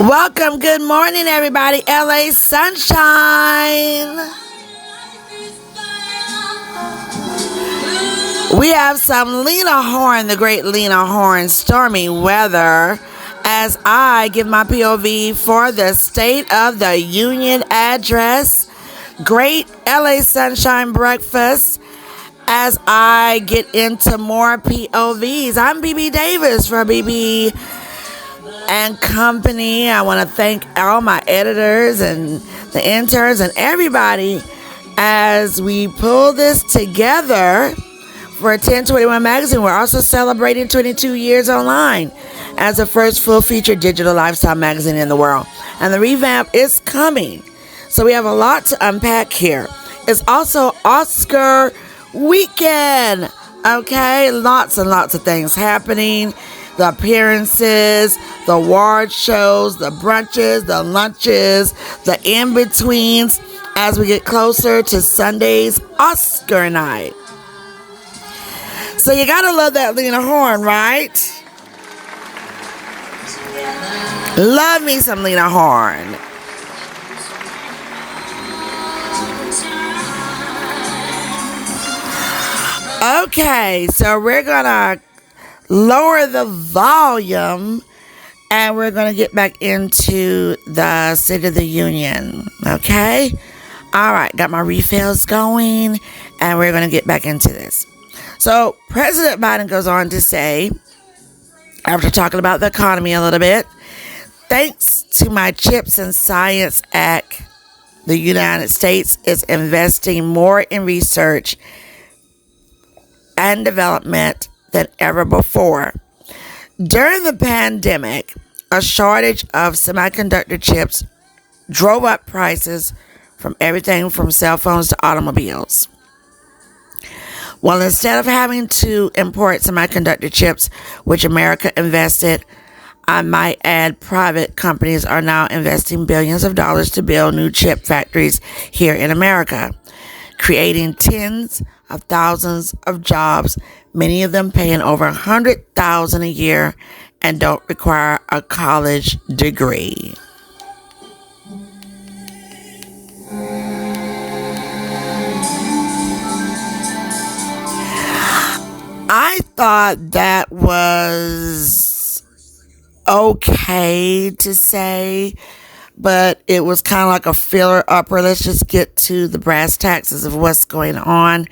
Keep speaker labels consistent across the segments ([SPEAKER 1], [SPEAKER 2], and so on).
[SPEAKER 1] Welcome. Good morning, everybody. LA Sunshine. We have some Lena Horne, the great Lena Horne, stormy weather, as I give my POV for the State of the Union address. Great LA Sunshine breakfast as I get into more POVs. I'm Bebe Davis for Bebe and Company. I want to thank all my editors and the interns and everybody as we pull this together for 1021 magazine. We're also celebrating 22 years online as the first full-featured digital lifestyle magazine in the world. And the revamp is coming. So we have a lot to unpack here. It's also Oscar weekend. Okay, lots and lots of things happening. The appearances, the award shows, the brunches, the lunches, the in-betweens as we get closer to Sunday's Oscar night. So you gotta love that Lena Horne, right? Love me some Lena Horne. Okay, so we're gonna lower the volume and we're gonna get back into the State of the Union. Okay? Alright, got my refills going and we're gonna get back into this. So President Biden goes on to say, after talking about the economy a little bit, thanks to my CHIPS and Science Act, the United States is investing more in research and development than ever before. During the pandemic, a shortage of semiconductor chips drove up prices from everything from cell phones to automobiles. Well, instead of having to import semiconductor chips, which America invested, I might add private companies are now investing billions of dollars to build new chip factories here in America, creating tens of thousands of jobs, many of them paying over $100,000 a year and don't require a college degree. I thought that was okay to say, but it was kind of like a filler upper. Let's just get to the brass taxes of what's going on,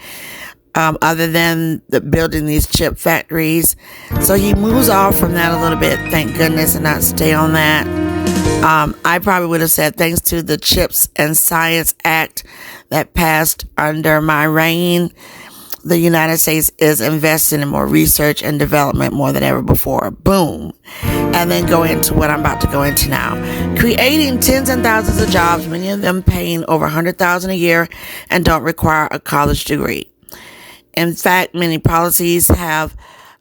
[SPEAKER 1] other than the building these chip factories. So he moves off from that a little bit, thank goodness, and not stay on that. I probably would have said thanks to the CHIPS and Science Act that passed under my reign, the United States is investing in more research and development more than ever before. Boom. And then go into what I'm about to go into now. Creating tens and thousands of jobs, many of them paying over $100,000 a year and don't require a college degree. In fact, many policies have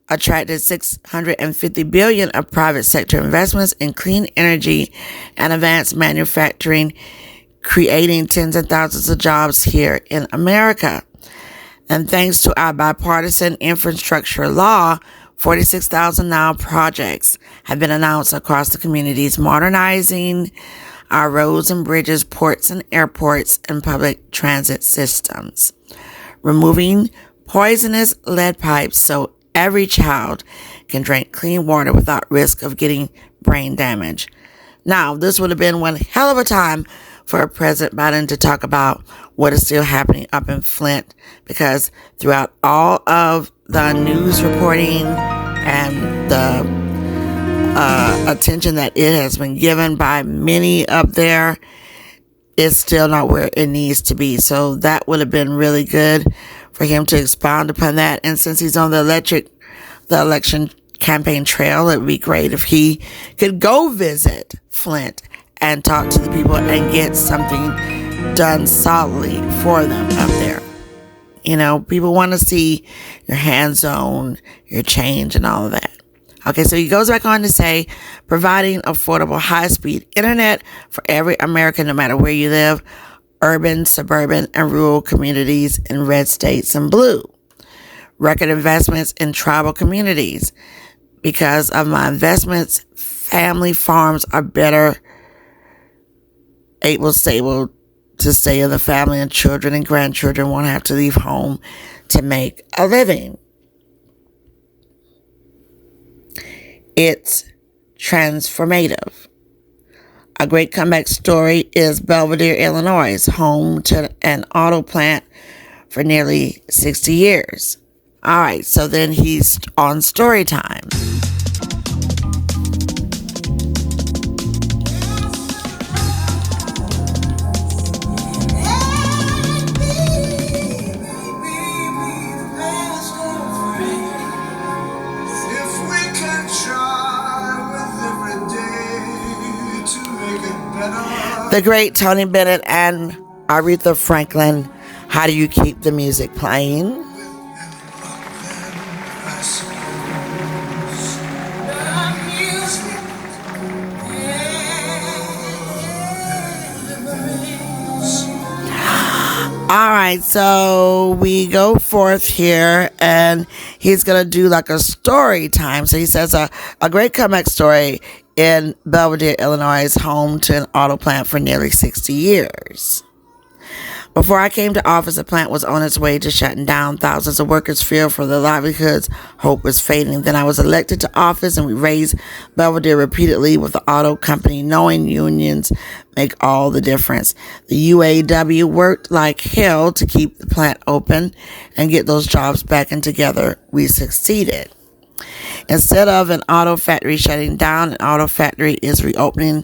[SPEAKER 1] attracted $650 billion of private sector investments in clean energy and advanced manufacturing, creating tens of thousands of jobs here in America. And thanks to our bipartisan infrastructure law, 46,000 now projects have been announced across the communities, modernizing our roads and bridges, ports and airports, and public transit systems, removing poisonous lead pipes so every child can drink clean water without risk of getting brain damage. Now, this would have been one hell of a time for President Biden to talk about what is still happening up in Flint, because throughout all of the news reporting and the attention that it has been given by many up there, it's still not where it needs to be. So that would have been really good for him to expound upon that. And since he's on the election campaign trail, it would be great if he could go visit Flint and talk to the people and get something done solidly for them up there. You know, people want to see your hands-on, your change and all of that. Okay, so he goes back on to say, providing affordable high-speed internet for every American, no matter where you live, urban, suburban, and rural communities in red states and blue. Record investments in tribal communities. Because of my investments, family farms are better stable to stay in the family, and children and grandchildren won't have to leave home to make a living. It's transformative. A great comeback story is Belvedere, Illinois, home to an auto plant for nearly 60 years. All right, so then he's on story time. The great Tony Bennett and Aretha Franklin, How Do You Keep the Music Playing? All right, so we go forth here, and he's going to do like a story time. So he says a great comeback story in Belvedere, Illinois, home to an auto plant for nearly 60 years. Before I came to office, the plant was on its way to shutting down. Thousands of workers feared for their livelihoods. Hope was fading. Then I was elected to office, and we raised Belvedere repeatedly with the auto company, knowing unions make all the difference. The UAW worked like hell to keep the plant open and get those jobs back, and together we succeeded. Instead of an auto factory shutting down, an auto factory is reopening,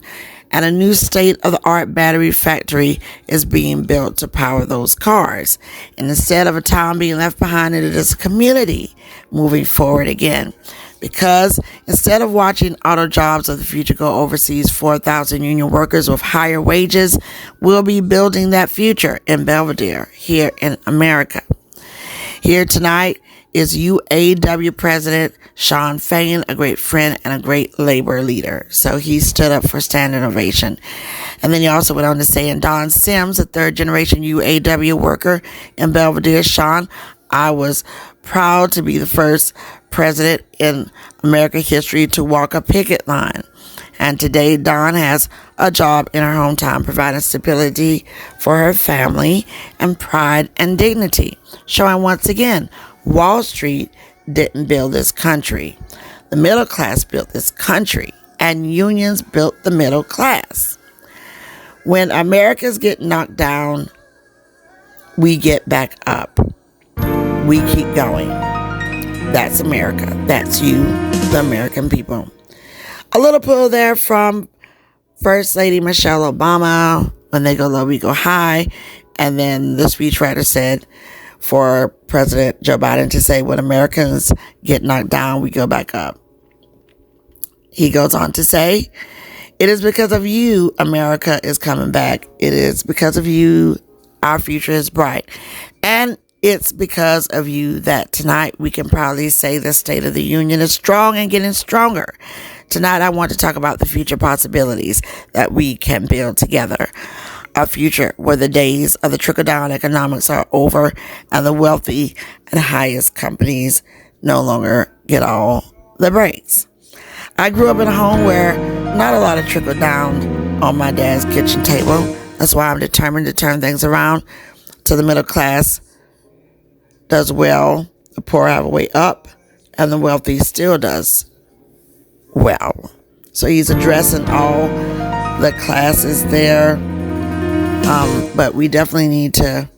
[SPEAKER 1] and a new state-of-the-art battery factory is being built to power those cars. And instead of a town being left behind, it is a community moving forward again. Because instead of watching auto jobs of the future go overseas, 4,000 union workers with higher wages will be building that future in Belvedere, here in America. Here tonight is UAW President Shawn Fain, a great friend and a great labor leader. So he stood up for standard ovation. And then he also went on to say, and Don Sims, a third-generation UAW worker in Belvedere, Shawn, I was proud to be the first president in American history to walk a picket line. And today, Dawn has a job in her hometown, providing stability for her family and pride and dignity, showing once again, Wall Street didn't build this country. The middle class built this country, and unions built the middle class. When Americans get knocked down, we get back up. We keep going. That's America. That's you, the American people. A little pull there from First Lady Michelle Obama, when they go low, we go high. And then the speechwriter said for President Joe Biden to say, when Americans get knocked down, we go back up. He goes on to say, it is because of you, America is coming back. It is because of you, our future is bright. And it's because of you that tonight we can proudly say the State of the Union is strong and getting stronger. Tonight I want to talk about the future possibilities that we can build together. A future where the days of the trickle-down economics are over and the wealthy and highest companies no longer get all the breaks. I grew up in a home where not a lot of trickle-down on my dad's kitchen table. That's why I'm determined to turn things around so the middle class does well, the poor have a way up, and the wealthy still does well. So he's addressing all the classes there. But we definitely need to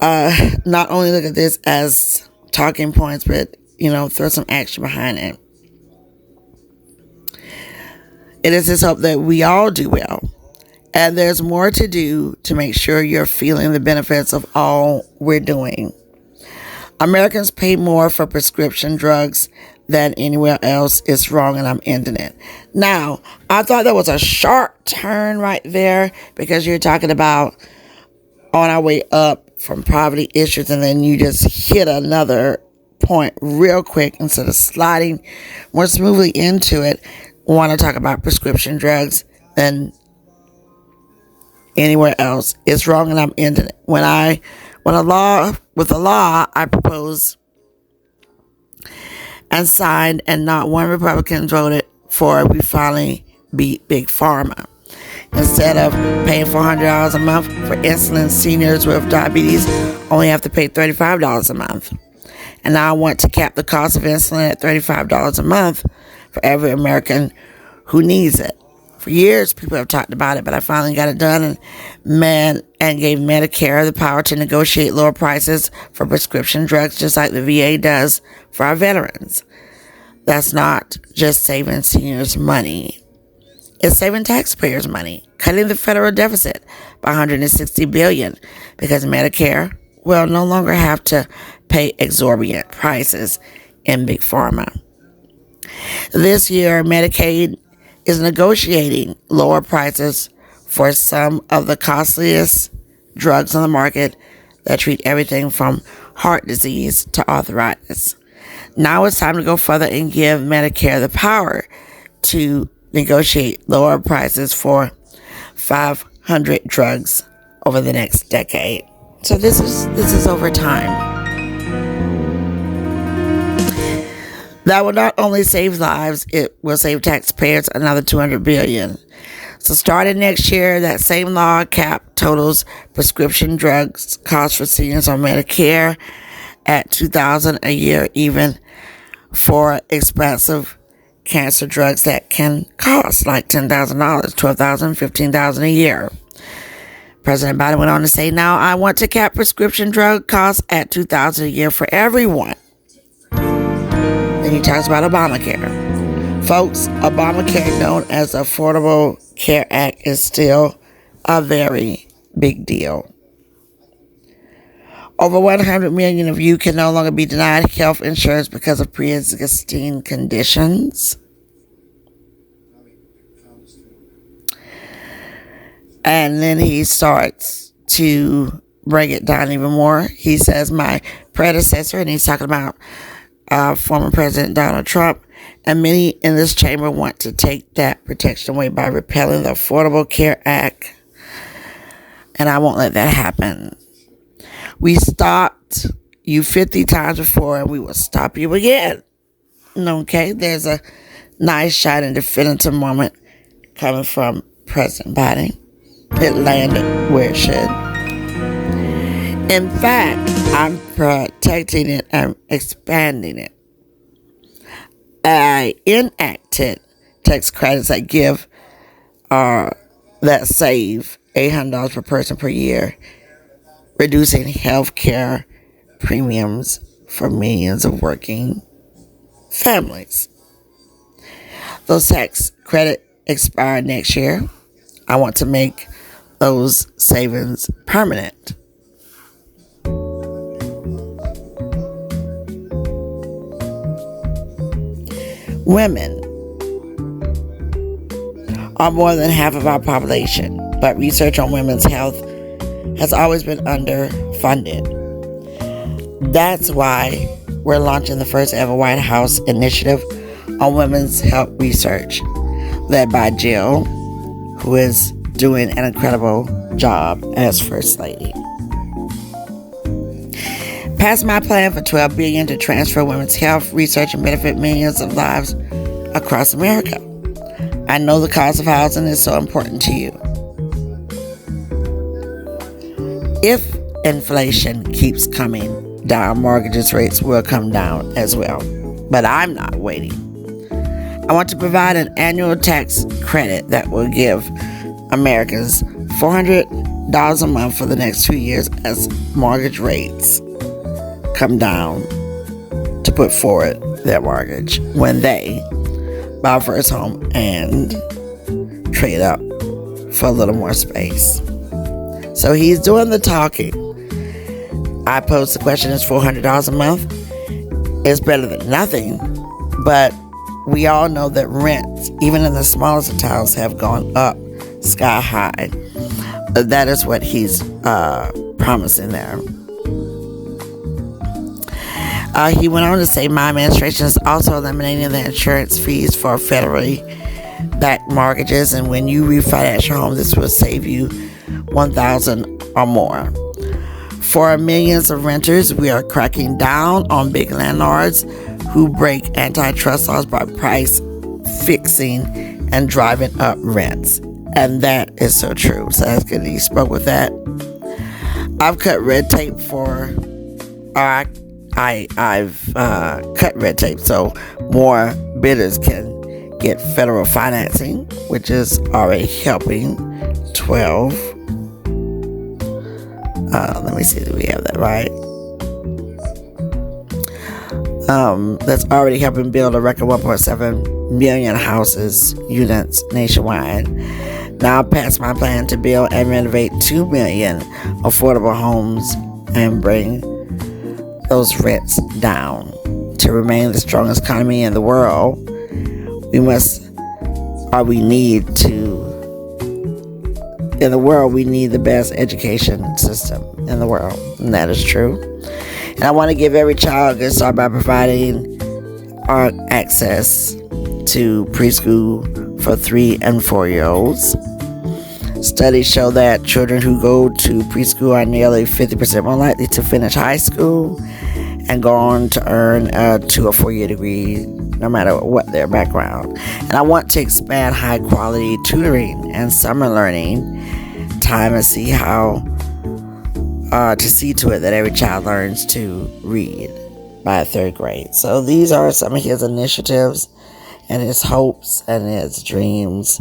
[SPEAKER 1] not only look at this as talking points, but, throw some action behind it. It is his hope that we all do well. And there's more to do to make sure you're feeling the benefits of all we're doing. Americans pay more for prescription drugs than anywhere else. It's wrong, and I'm ending it. Now, I thought that was a sharp turn right there, because you're talking about on our way up from poverty issues, and then you just hit another point real quick instead of sliding more smoothly into it. Want to talk about prescription drugs than anywhere else. It's wrong, and I'm ending it. With a law I proposed and signed, and not one Republican voted for we finally beat Big Pharma. Instead of paying $400 a month for insulin, seniors with diabetes only have to pay $35 a month. And now I want to cap the cost of insulin at $35 a month for every American who needs it. For years, people have talked about it, but I finally got it done and gave Medicare the power to negotiate lower prices for prescription drugs, just like the VA does for our veterans. That's not just saving seniors money. It's saving taxpayers money, cutting the federal deficit by $160 billion because Medicare will no longer have to pay exorbitant prices in Big Pharma. This year, Medicaid is negotiating lower prices for some of the costliest drugs on the market that treat everything from heart disease to arthritis. Now it's time to go further and give Medicare the power to negotiate lower prices for 500 drugs over the next decade. So this is over time. That will not only save lives, it will save taxpayers another $200 billion. So starting next year, that same law cap totals prescription drugs cost for seniors on Medicare at $2,000 a year, even for expensive cancer drugs that can cost like $10,000, $12,000, $15,000 a year. President Biden went on to say, now I want to cap prescription drug costs at $2,000 a year for everyone. Then he talks about Obamacare. Folks, Obamacare, known as the Affordable Care Act, is still a very big deal. Over 100 million of you can no longer be denied health insurance because of pre-existing conditions. And then he starts to bring it down even more. He says, my predecessor, and he's talking about former President Donald Trump, and many in this chamber want to take that protection away by repealing the Affordable Care Act. And I won't let that happen. We stopped you 50 times before, and we will stop you again. Okay, there's a nice, shining, definitive moment coming from President Biden. It landed where it should. In fact, I'm protecting it and expanding it. I enacted tax credits that save $800 per person per year, reducing health care premiums for millions of working families. Those tax credits expire next year. I want to make those savings permanent. Women are more than half of our population, but research on women's health has always been underfunded. That's why we're launching the first ever White House initiative on women's health research, led by Jill, who is doing an incredible job as First Lady. Passed my plan for $12 billion to transfer women's health research and benefit millions of lives across America. I know the cost of housing is so important to you. If inflation keeps coming down, mortgage rates will come down as well. But I'm not waiting. I want to provide an annual tax credit that will give Americans $400 a month for the next 2 years as mortgage rates come down to put forward their mortgage when they buy a first home and trade up for a little more space. So he's doing the talking. I posed the question, is $400 a month? It's better than nothing, but we all know that rents, even in the smallest of towns, have gone up sky high. That is what he's promising there. He went on to say, my administration is also eliminating the insurance fees for federally backed mortgages, and when you refinance your home, this will save you $1,000 or more. For millions of renters, we are cracking down on big landlords who break antitrust laws by fixing and driving up rents. And that is so true. So that's good that you spoke with that. I've cut red tape I've cut red tape so more bidders can get federal financing, which is already helping 12. Let me see, do we have that right? That's already helping build a record 1.7 million houses units nationwide. Now I'll pass my plan to build and renovate 2 million affordable homes and bring those rents down. To remain the strongest economy in the world, we need the best education system in the world. And that is true. And I want to give every child a good start by providing access to preschool for 3 and 4-year-olds. Studies show that children who go to preschool are nearly 50% more likely to finish high school and go on to earn a 2 or 4-year degree, no matter what their background. And I want to expand high quality tutoring and summer learning time and see to it that every child learns to read by 3rd grade. So these are some of his initiatives and his hopes and his dreams,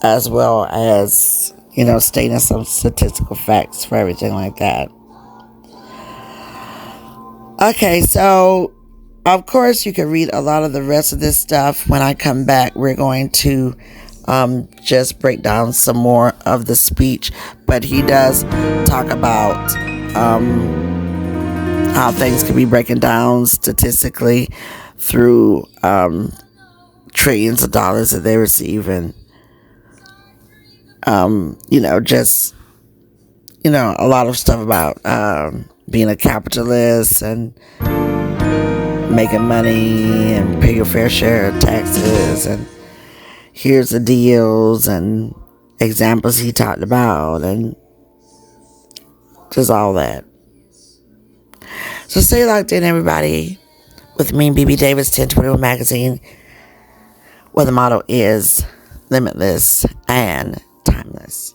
[SPEAKER 1] as well as, stating some statistical facts for everything like that. Okay, so of course you can read a lot of the rest of this stuff. When I come back, we're going to just break down some more of the speech, but he does talk about how things can be breaking down statistically through trillions of dollars that they receive, and just a lot of stuff about being a capitalist and making money and pay your fair share of taxes, and here's the deals and examples he talked about, and just all that. So stay locked in, everybody, with me, Bebe Davis, 1021 Magazine, where the motto is limitless and timeless.